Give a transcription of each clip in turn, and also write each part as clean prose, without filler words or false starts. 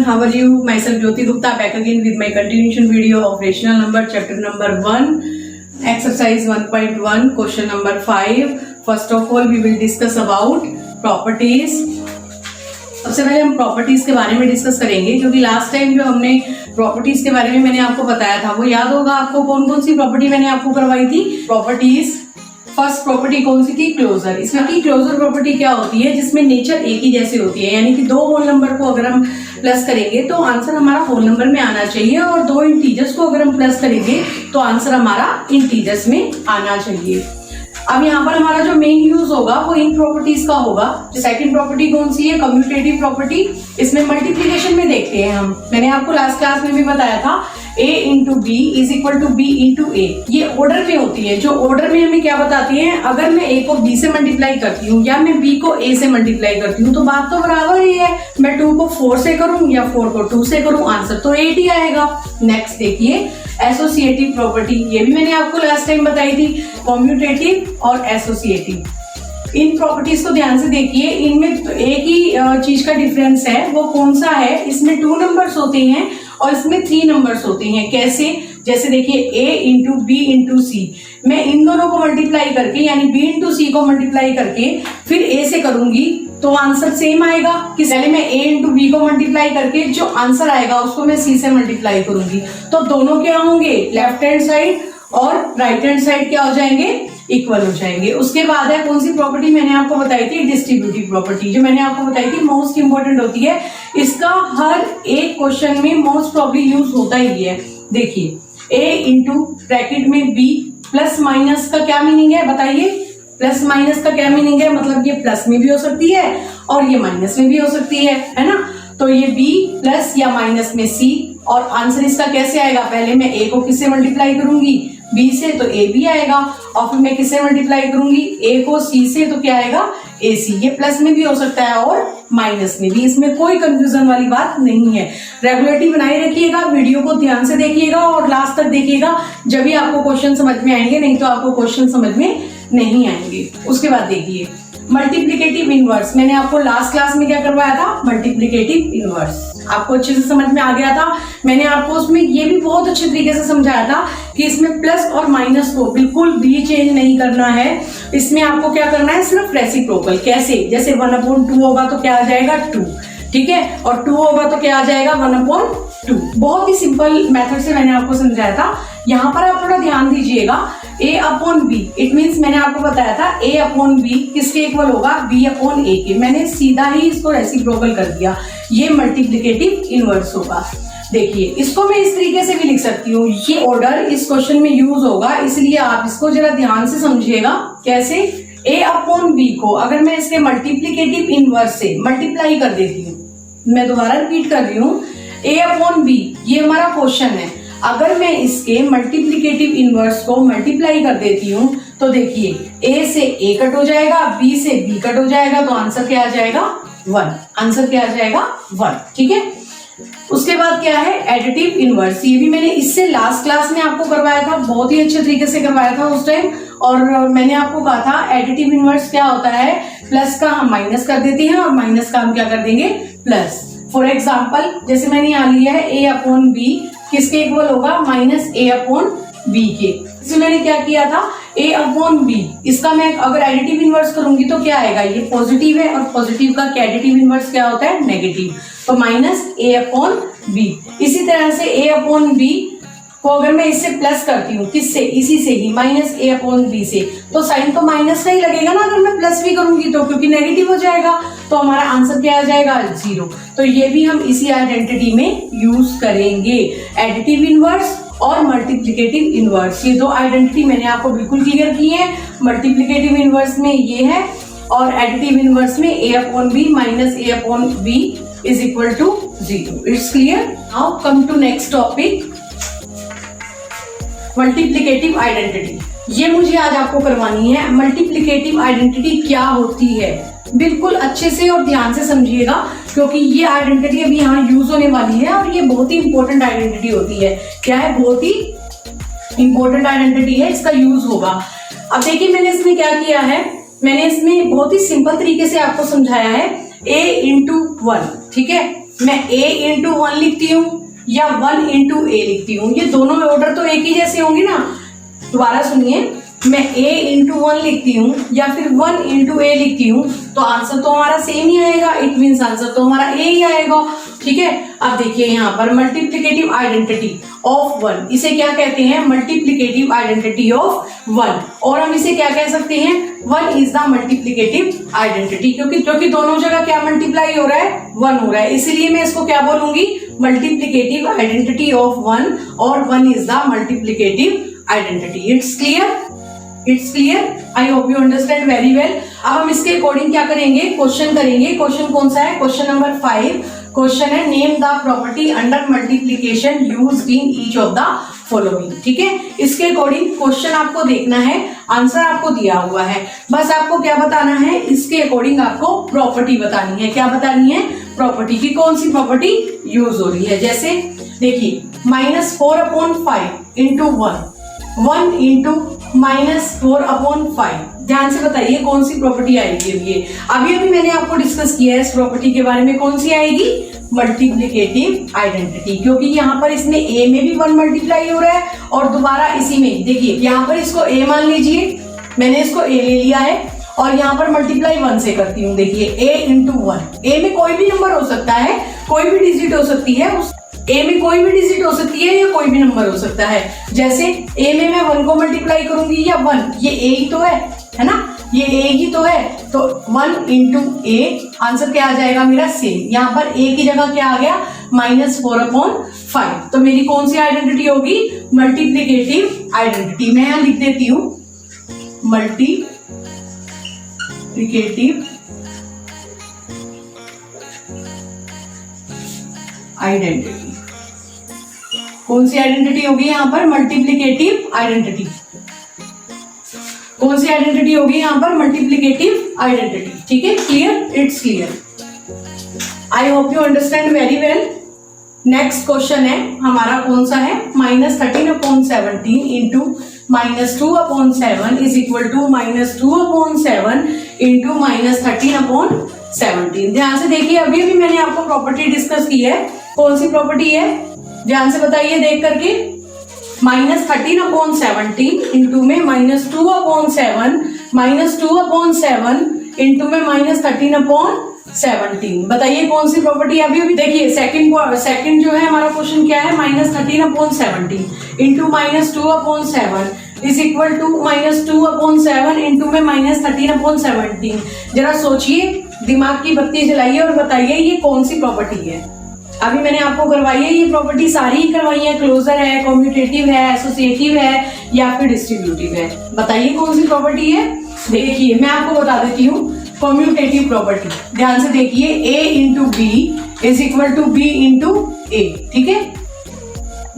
how are you? Myself Jyoti Gupta, back again with my continuation video of rational number, chapter number 1, exercise 1.1, question number 5. First of all, we will discuss about properties. सबसे पहले हम properties के बारे में discuss करेंगे, क्योंकि last time जो हमने प्रॉपर्टीज के बारे में मैंने आपको बताया था, वो याद होगा आपको कौन कौन सी प्रॉपर्टी मैंने आपको करवाई थी। प्रॉपर्टीज, फर्स्ट प्रॉपर्टी कौन सी थी? क्लोजर। इसमें की क्लोजर प्रॉपर्टी क्या होती है? जिसमें नेचर एक ही जैसे होती है, यानी कि दो होल नंबर को अगर हम प्लस करेंगे तो आंसर हमारा होल नंबर में आना चाहिए, और दो इंटीजर्स को अगर हम प्लस करेंगे तो आंसर हमारा इंटीजर्स में आना चाहिए। अब यहाँ पर हमारा जो मेन यूज होगा वो इन प्रॉपर्टीज का होगा। सेकंड प्रॉपर्टी कौन सी है? Commutative property. इसमें मल्टीप्लीकेशन में देखते हैं हम, मैंने आपको लास्ट क्लास में भी बताया था, a into B is equal to B into A. ये ऑर्डर में होती है, जो ऑर्डर में हमें क्या बताती है, अगर मैं a को b से मल्टीप्लाई करती हूँ या मैं b को a से मल्टीप्लाई करती हूँ तो बात तो बराबर ही है। मैं 2 को 4 से करूँ या 4 को 2 से करूँ, आंसर तो 8 ही आएगा। नेक्स्ट देखिए एसोसिएटिव प्रॉपर्टी, ये भी मैंने आपको लास्ट टाइम बताई थी, कम्यूटेटिव और एसोसिएटिव। इन प्रॉपर्टीज को ध्यान से देखिए, इनमें एक ही चीज का डिफरेंस है, वो कौन सा है? इसमें 2 नंबर्स होते हैं और इसमें 3 नंबर्स होते हैं। कैसे? जैसे देखिए a इंटू बी इंटू सी, मैं इन दोनों को मल्टीप्लाई करके यानी b इंटू सी को मल्टीप्लाई करके फिर a से करूंगी तो आंसर सेम आएगा कि पहले मैं a इंटू बी को मल्टीप्लाई करके जो आंसर आएगा उसको मैं c से मल्टीप्लाई करूंगी, तो दोनों क्या होंगे? लेफ्ट हैंड साइड और राइट हैंड साइड क्या हो जाएंगे? इक्वल हो जाएंगे। उसके बाद है कौन सी प्रॉपर्टी मैंने आपको बताई थी? डिस्ट्रीब्यूटिव प्रॉपर्टी, जो मैंने आपको बताई थी मोस्ट इंपॉर्टेंट होती है। इसका हर एक क्वेश्चन में मोस्ट प्रॉब्ली यूज होता ही है। देखिए a इंटू ब्रैकेट में b प्लस माइनस का क्या मीनिंग है बताइए? प्लस माइनस का क्या मीनिंग है? मतलब ये प्लस में भी हो सकती है और ये माइनस में भी हो सकती है ना। तो ये b प्लस या माइनस में c, और आंसर इसका कैसे आएगा? पहले मैं a को किससे मल्टीप्लाई करूंगी? b से, तो a भी आएगा, और फिर मैं किससे मल्टीप्लाई करूंगी? a को c से, तो क्या आएगा? ac। ये प्लस में भी हो सकता है और माइनस में भी, इसमें कोई कंफ्यूजन वाली बात नहीं है। रेगुलरिटी बनाए रखिएगा, वीडियो को ध्यान से देखिएगा और लास्ट तक देखिएगा, जब भी आपको क्वेश्चन समझ में आएंगे, नहीं तो आपको क्वेश्चन समझ में नहीं आएंगे। उसके बाद देखिए मल्टीप्लिकेटिव इनवर्स, मैंने आपको लास्ट क्लास में क्या करवाया था? Multiplicative inverse. आपको अच्छे से समझ में आ गया था। मैंने आपको उसमें ये भी बहुत अच्छे तरीके से समझाया था कि इसमें प्लस और माइनस को बिल्कुल भी चेंज नहीं करना है। इसमें आपको क्या करना है? सिर्फ रेसिप्रोकल। कैसे? जैसे 1/2 होगा तो क्या आ जाएगा? 2, ठीक है, और 2 होगा तो क्या आ जाएगा? 1/2। बहुत ही सिंपल मेथड से मैंने आपको समझाया था। यहाँ पर आप थोड़ा ध्यान दीजिएगा, a/b, इट मीन्स मैंने आपको बताया था a/b किसके इक्वल होगा? b/a के। मैंने सीधा ही इसको रेसिप्रोकल कर दिया, ये मल्टीप्लिकेटिव इनवर्स होगा। देखिए इसको मैं इस तरीके से भी लिख सकती हूँ, ये ऑर्डर इस क्वेश्चन में यूज होगा, इसलिए आप इसको जरा ध्यान से समझिएगा। कैसे? a/b को अगर मैं इसके मल्टीप्लिकेटिव इनवर्स से मल्टीप्लाई कर देती हूँ, मैं दोबारा रिपीट कर रही हूँ, a/b ये हमारा क्वेश्चन है, अगर मैं इसके मल्टीप्लिकेटिव इनवर्स को मल्टीप्लाई कर देती हूँ तो देखिए a से a कट हो जाएगा, b से b कट हो जाएगा, तो आंसर क्या आ जाएगा? 1। आंसर क्या आ जाएगा? 1, ठीक है। उसके बाद क्या है? Additive inverse. ये भी मैंने इससे लास्ट क्लास में आपको करवाया था, बहुत ही अच्छे तरीके से करवाया था उस टाइम, और मैंने आपको कहा था एडिटिव इनवर्स क्या होता है? प्लस का हम माइनस कर देते हैं और माइनस का हम क्या कर देंगे? प्लस। फॉर एग्जाम्पल जैसे मैंने यहाँ लिया है a/b किसके इक्वल होगा? -a/b के। इसमें मैंने क्या किया था? a/b, इसका मैं अगर एडिटिव इनवर्स करूंगी तो क्या आएगा? ये पॉजिटिव है, और पॉजिटिव का एडिटिव इनवर्स क्या होता है? नेगेटिव, तो -a/b। इसी तरह से a/b को अगर मैं इससे प्लस करती हूँ, किससे? इसी से ही, -a/b से, तो साइन तो माइनस का ही लगेगा ना अगर मैं प्लस भी करूंगी तो, क्योंकि नेगेटिव हो जाएगा, तो हमारा आंसर क्या आ जाएगा? 0। तो ये भी हम इसी आइडेंटिटी में यूज करेंगे, एडिटिव इनवर्स और मल्टीप्लिकेटिव इनवर्स। ये 2 आइडेंटिटी मैंने आपको बिल्कुल क्लियर की है। मल्टीप्लिकेटिव इनवर्स में ये है और एडिटिव इनवर्स में a/b -a/b is equal to 0। It's clear. Now come to next topic, multiplicative identity. ये मुझे आज आपको करवानी है। मल्टीप्लिकेटिव आइडेंटिटी क्या होती है, बिल्कुल अच्छे से और ध्यान से समझिएगा, क्योंकि ये आइडेंटिटी अभी यहाँ यूज होने वाली है और ये बहुत ही इंपॉर्टेंट आइडेंटिटी होती है। क्या है? बहुत ही इंपॉर्टेंट आइडेंटिटी है, इसका यूज होगा। अब देखिए मैंने इसमें क्या किया है, मैंने इसमें बहुत ही सिंपल तरीके से आपको समझाया है a × 1, ठीक है। मैं a इंटू 1 लिखती हूँ या 1 इंटू ए लिखती हूँ, ये दोनों ऑर्डर तो एक ही जैसे होंगी ना। दोबारा सुनिए, मैं a इंटू 1 लिखती हूँ या फिर 1 इंटू ए लिखती हूँ, तो आंसर तो हमारा सेम ही आएगा। इट मीन्स आंसर तो हमारा ए ही आएगा। ठीक है, अब देखिए यहाँ पर मल्टीप्लिकेटिव आइडेंटिटी ऑफ 1, इसे क्या कहते हैं? Multiplicative identity of 1। और हम इसे क्या कह सकते हैं? 1 इज द मल्टीप्लिकेटिव आइडेंटिटी, क्योंकि दोनों जगह क्या मल्टीप्लाई हो रहा है? 1 हो रहा है, इसीलिए मैं इसको क्या बोलूंगी? मल्टीप्लिकेटिव आइडेंटिटी ऑफ 1, और 1 is the multiplicative identity. It's clear? It's clear? I hope you understand very well. अब हम इसके अकॉर्डिंग क्या करेंगे? क्वेश्चन करेंगे। क्वेश्चन कौन सा है? Question number 5। क्वेश्चन है name the property under multiplication used in each of the following. ठीक है, इसके अकॉर्डिंग क्वेश्चन आपको देखना है, आंसर आपको दिया हुआ है, बस आपको क्या बताना है? इसके अकॉर्डिंग आपको प्रॉपर्टी बतानी है। क्या बतानी है? प्रॉपर्टी की कौन सी प्रॉपर्टी यूज हो रही है। जैसे देखिए, -4/5 इंटू 1 इंटू -4/5, ध्यान से बताइए कौन सी प्रॉपर्टी आएगी। अभी मैंने आपको डिस्कस किया है इस प्रॉपर्टी के बारे में। कौन सी आएगी? मल्टीप्लिकेटिव आइडेंटिटी, क्योंकि यहाँ पर इसमें a में भी 1 मल्टीप्लाई हो रहा है और दोबारा इसी में देखिए, यहाँ पर इसको a मान लीजिए, मैंने इसको a ले लिया है और यहाँ पर मल्टीप्लाई 1 से करती हूँ। देखिए a इंटू 1, a में कोई भी नंबर हो सकता है, कोई भी डिजिट हो सकती है, उस a में कोई भी डिजिट हो सकती है या कोई भी नंबर हो सकता है। जैसे a में मैं 1 को मल्टीप्लाई करूंगी या 1, ये a ही तो है ना, ये a ही तो है, तो 1 इंटू a, आंसर क्या आ जाएगा मेरा? सेम। यहाँ पर a की जगह क्या आ गया? -4/5। तो मेरी कौन सी आइडेंटिटी होगी? Multiplicative identity. मैं यहाँ लिख देती हूँ मल्टीप्लिकेटिव आइडेंटिटी। कौन सी आइडेंटिटी होगी यहाँ पर? Multiplicative identity. कौन सी आइडेंटिटी होगी यहाँ पर? Multiplicative identity. ठीक है, clear? It's clear. I hope you understand very well. Next question है हमारा, कौन सा है? -13/17 into -2/7 is equal to -2/7 into -13/17। ध्यान से देखिए, अभी मैंने आपको प्रॉपर्टी डिस्कस की है। कौन सी प्रॉपर्टी है? ध्यान से बताइए देख करके। -13/17 इंटू में -2/7 इंटू में -13/17। बताइए कौन सी प्रॉपर्टी? अभी देखिए, सेकंड जो है हमारा क्वेश्चन क्या है? -13/17 into -2/7 is equal to -2/7 into में -13/17। जरा सोचिए, दिमाग की बत्ती जलाइए और बताइए ये कौन सी प्रॉपर्टी है। अभी मैंने आपको करवाई है, ये प्रॉपर्टी सारी ही करवाई है। क्लोजर है, कम्यूटेटिव है, एसोसिएटिव है या फिर डिस्ट्रीब्यूटिव है। बताइए कौन सी प्रॉपर्टी है। देखिए मैं आपको बता देती हूँ कम्यूटेटिव प्रॉपर्टी। ध्यान से देखिए, a into B is equal to b into A. ठीक है,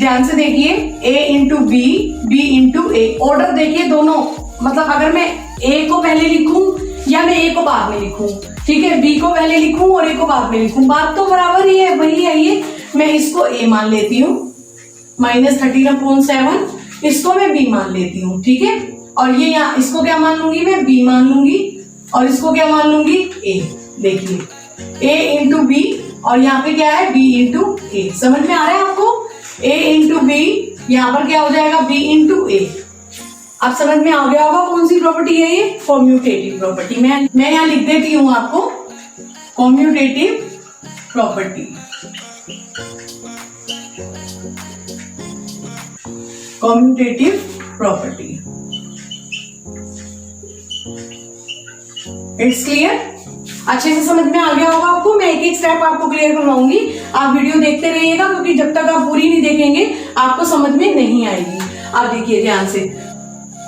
ध्यान से देखिए, a into B, b into A. Order देखिए दोनों, मतलब अगर मैं a को पहले लिखूं या मैं a को बाद में लिखूं, ठीक है, b को पहले लिखूं और a को बाद में लिखूं, बात तो बराबर ही है, वही है ये। मैं इसको a मान लेती हूँ -13/7, इसको मैं b मान लेती हूँ। ठीक है, और ये यहाँ इसको क्या मान लूंगी? मैं b मान लूंगी और इसको क्या मान लूंगी? a। देखिए a इंटू बी और यहाँ पे क्या है? b इंटू ए। समझ में आ रहा है आपको? a इंटू बी, यहाँ पर क्या हो जाएगा? b इंटू ए। अब समझ में आ गया होगा कौन सी प्रॉपर्टी है ये? Commutative property. मैं यहाँ लिख देती हूँ आपको commutative property. Commutative property. It's clear? अच्छे से समझ में आ गया होगा आपको। मैं एक एक स्टेप आपको क्लियर करवाऊंगी, आप वीडियो देखते रहिएगा, क्योंकि जब तक आप पूरी नहीं देखेंगे आपको समझ में नहीं आएगी। आप देखिए ध्यान से,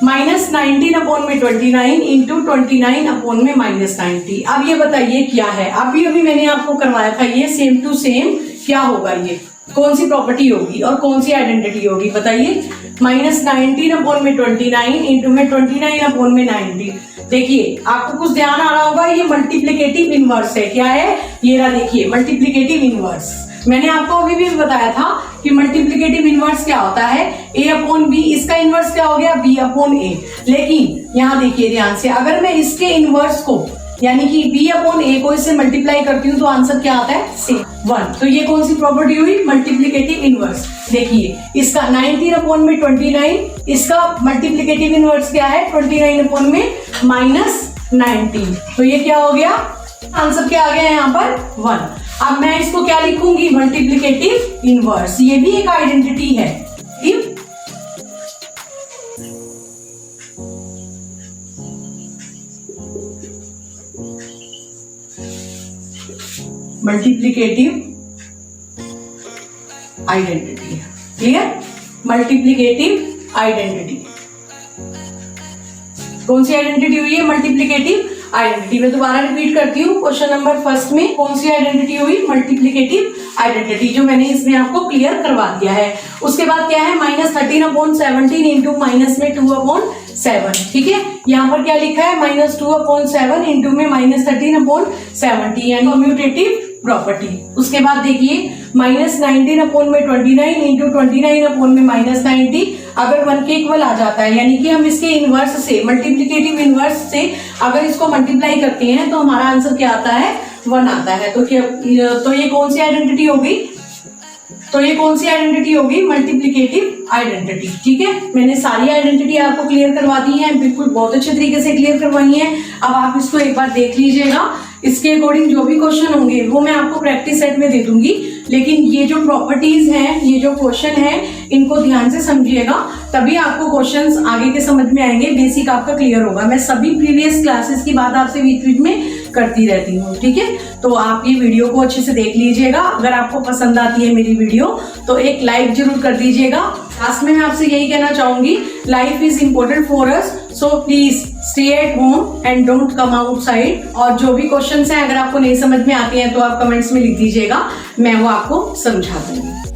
-19/29 इंटू 29/- 90। अब ये बताइए क्या है? अभी मैंने आपको करवाया था ये सेम टू सेम। क्या होगा ये? कौन सी प्रॉपर्टी होगी और कौन सी आइडेंटिटी होगी? बताइए। -19/29 इंटू में 29/- 90। देखिए आपको कुछ ध्यान आ रहा होगा, ये मल्टीप्लिकेटिव इनवर्स है। क्या है? ये रहा, देखिए मल्टीप्लिकेटिव इनवर्स। मैंने आपको अभी भी बताया था कि मल्टीप्लिकेटिव इनवर्स क्या होता है? a/b। इसका इनवर्स क्या हो गया? b/a। लेकिन यहाँ देखिए ध्यान से, अगर मैं इसके इनवर्स को यानी कि b अपॉन a को इससे मल्टीप्लाई करती हूँ तो आंसर क्या आता है सेम 1। तो ये कौन सी प्रॉपर्टी हुई, मल्टीप्लिकेटिव इनवर्स। देखिए इसका 19 अपॉन में 29, इसका मल्टीप्लिकेटिव इनवर्स क्या है 29 अपॉन में -19। तो ये क्या हो गया, आंसर क्या आ गया यहाँ पर 1। अब मैं इसको क्या लिखूंगी, मल्टीप्लिकेटिव इनवर्स। ये भी एक आइडेंटिटी है। Multiplicative identity, clear. Multiplicative identity कौन सी आइडेंटिटी हुई है, मल्टीप्लिकेटिव आइडेंटिटी। मैं दोबारा रिपीट करती हूँ, क्वेश्चन नंबर फर्स्ट में कौन सी आइडेंटिटी हुई, मल्टीप्लिकेटिव आइडेंटिटी, जो मैंने इसमें आपको क्लियर करवा दिया है। उसके बाद क्या है, -13 अपॉन 17 इंटू माइनस में 2 अपॉन 7। ठीक है, यहाँ पर क्या लिखा है, -2 अपॉन 7 इंटू में -13 अपॉन 70, यानी कम्यूटेटिव प्रॉपर्टी। उसके बाद देखिए -19 अपॉन में 29 इंटू 29 अपॉन में -90, अगर 1 के इक्वल आ जाता है, यानी कि हम इसके इनवर्स से, मल्टीप्लिकेटिव इनवर्स से अगर इसको मल्टीप्लाई करते हैं तो हमारा आंसर क्या आता है 1 आता है। तो ये कौन सी आइडेंटिटी होगी, तो ये कौन सी आइडेंटिटी होगी, मल्टीप्लिकेटिव आइडेंटिटी। ठीक है, मैंने सारी आइडेंटिटी आपको क्लियर करवा दी है, बिल्कुल बहुत अच्छे तरीके से क्लियर करवाई है। अब आप इसको एक बार देख लीजिएगा, इसके अकॉर्डिंग जो भी क्वेश्चन होंगे वो मैं आपको प्रैक्टिस सेट में दे दूंगी, लेकिन ये जो प्रॉपर्टीज हैं, ये जो क्वेश्चन है, इनको ध्यान से समझिएगा, तभी आपको क्वेश्चंस आगे के समझ में आएंगे, बेसिक आपका क्लियर होगा। मैं सभी प्रीवियस क्लासेस की बात आपसे बीच बीच में करती रहती हूँ। ठीक है, तो आप ये वीडियो को अच्छे से देख लीजिएगा। अगर आपको पसंद आती है मेरी वीडियो तो एक लाइक जरूर कर दीजिएगा। लास्ट में मैं आपसे यही कहना चाहूंगी, life is important for us, so please stay at home and don't come outside. और जो भी क्वेश्चंस हैं अगर आपको नहीं समझ में आते हैं तो आप कमेंट्स में लिख दीजिएगा, मैं वो आपको समझा दूंगी।